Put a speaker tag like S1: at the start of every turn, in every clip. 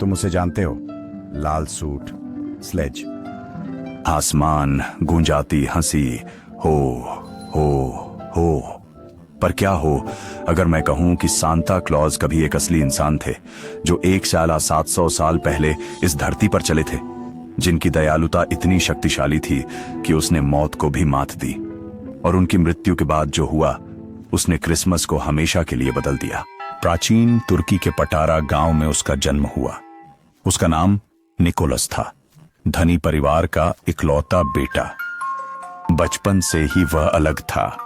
S1: तुम उसे जानते हो? लाल सूट, स्लेज। आसमान गूंजाती हंसी। हो हो हो। पर क्या हो अगर मैं कहूं कि सांता क्लॉज कभी एक असली इंसान थे, जो 1,700 साल पहले इस धरती पर चले थे, जिनकी दयालुता इतनी शक्तिशाली थी कि उसने मौत को भी मात दी, और उनकी मृत्यु के बाद जो हुआ उसने क्रिसमस को हमेशा के लिए बदल दिया। प्राचीन तुर्की के पटारा गांव में उसका जन्म हुआ। उसका नाम निकोलस था, धनी परिवार का इकलौता बेटा। बचपन से ही वह अलग था।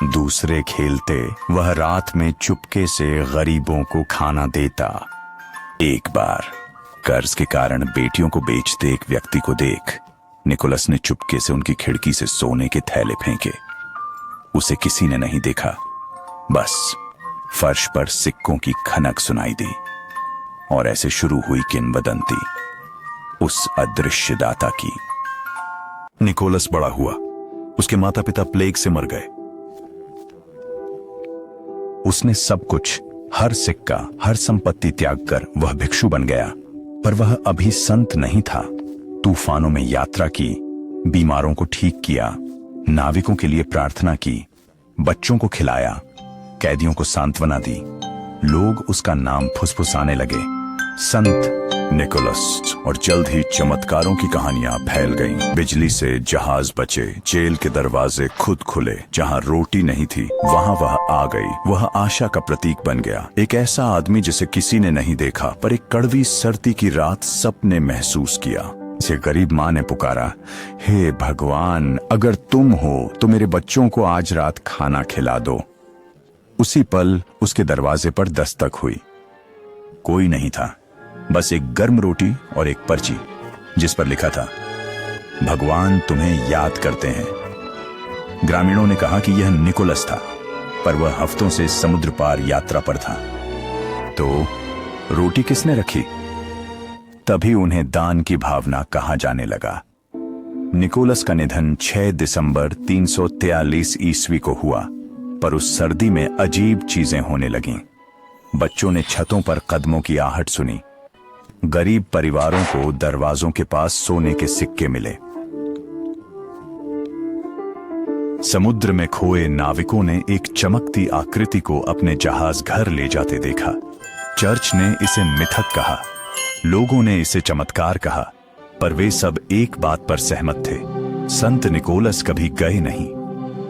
S1: दूसरे खेलते, वह रात में चुपके से गरीबों को खाना देता। एक बार कर्ज के कारण बेटियों को बेचते एक व्यक्ति को देख निकोलस ने चुपके से उनकी खिड़की से सोने के थैले फेंके। उसे किसी ने नहीं देखा, बस फर्श पर सिक्कों की खनक सुनाई दी, और ऐसे शुरू हुई किंवदंती उस अदृश्य दाता की। निकोलस बड़ा हुआ। उसके माता पिता प्लेग से मर गए। उसने सब कुछ, हर सिक्का, हर संपत्ति त्याग कर वह भिक्षु बन गया। पर वह अभी संत नहीं था। तूफानों में यात्रा की, बीमारों को ठीक किया, नाविकों के लिए प्रार्थना की, बच्चों को खिलाया, कैदियों को सांत्वना दी। लोग उसका नाम फुसफुसाने लगे, संत निकोलस। और जल्द ही चमत्कारों की कहानियां फैल गईं। बिजली से जहाज बचे, जेल के दरवाजे खुद खुले, जहां रोटी नहीं थी वहां वह आ गई। वह आशा का प्रतीक बन गया। एक ऐसा आदमी जिसे किसी ने नहीं देखा, पर एक कड़वी सर्दी की रात सबने महसूस किया। इसे गरीब मां ने पुकारा, हे भगवान, अगर तुम हो तो मेरे बच्चों को आज रात खाना खिला दो। उसी पल उसके दरवाजे पर दस्तक हुई। कोई नहीं था, बस एक गर्म रोटी और एक पर्ची जिस पर लिखा था, भगवान तुम्हें याद करते हैं। ग्रामीणों ने कहा कि यह निकोलस था, पर वह हफ्तों से समुद्र पार यात्रा पर था। तो रोटी किसने रखी? तभी उन्हें दान की भावना कहा जाने लगा। निकोलस का निधन 6 दिसंबर 343 ईस्वी को हुआ, पर उस सर्दी में अजीब चीजें होने लगीं। बच्चों ने छतों पर कदमों की आहट सुनी। गरीब परिवारों को दरवाजों के पास सोने के सिक्के मिले। समुद्र में खोए नाविकों ने एक चमकती आकृति को अपने जहाज घर ले जाते देखा। चर्च ने इसे मिथक कहा, लोगों ने इसे चमत्कार कहा, पर वे सब एक बात पर सहमत थे, संत निकोलस कभी गए नहीं।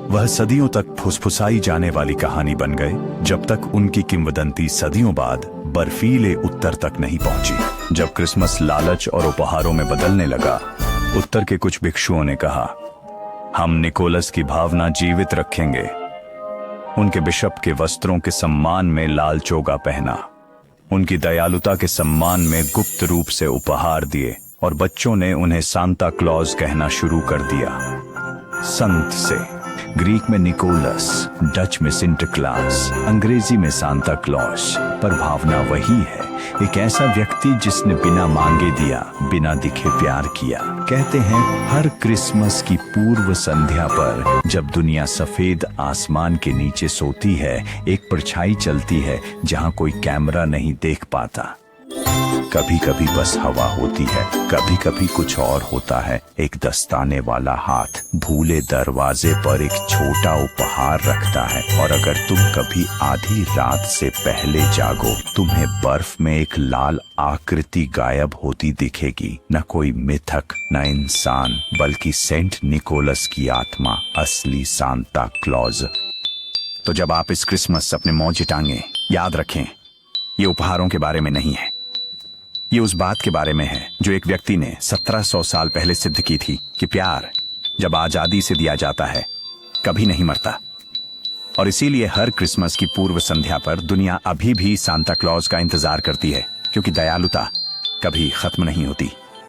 S1: वह सदियों तक फुसफुसाई जाने वाली कहानी बन गए, जब तक उनकी किंवदंती सदियों बाद बर्फीले उत्तर तक नहीं पहुंची। जब क्रिसमस लालच और उपहारों में बदलने लगा, उत्तर के कुछ भिक्षुओं ने कहा, हम निकोलस की भावना जीवित रखेंगे। उनके बिशप के वस्त्रों के सम्मान में लाल चोगा पहना, उनकी दयालुता के सम्मान में गुप्त रूप से उपहार दिए, और बच्चों ने उन्हें सांता क्लॉज कहना शुरू कर दिया। संत से ग्रीक में निकोलस, डच में सिंटरक्लास, अंग्रेजी में सांता क्लॉज, पर भावना वही है, एक ऐसा व्यक्ति जिसने बिना मांगे दिया, बिना दिखे प्यार किया। कहते हैं हर क्रिसमस की पूर्व संध्या पर जब दुनिया सफेद आसमान के नीचे सोती है, एक परछाई चलती है जहां कोई कैमरा नहीं देख पाता। कभी कभी बस हवा होती है, कभी कभी कुछ और होता है। एक दस्ताने वाला हाथ भूले दरवाजे पर एक छोटा उपहार रखता है, और अगर तुम कभी आधी रात से पहले जागो, तुम्हें बर्फ में एक लाल आकृति गायब होती दिखेगी। न कोई मिथक, न इंसान, बल्कि सेंट निकोलस की आत्मा, असली सांता क्लॉज। तो जब आप इस क्रिसमस अपने मौजे टांगे, याद रखें, ये उपहारों के बारे में नहीं है। ये उस बात के बारे में है जो एक व्यक्ति ने 1700 साल पहले सिद्ध की थी कि प्यार जब आजादी से दिया जाता है कभी नहीं मरता। और इसीलिए हर क्रिसमस की पूर्व संध्या पर दुनिया अभी भी सांता क्लॉज का इंतजार करती है, क्योंकि दयालुता कभी खत्म नहीं होती।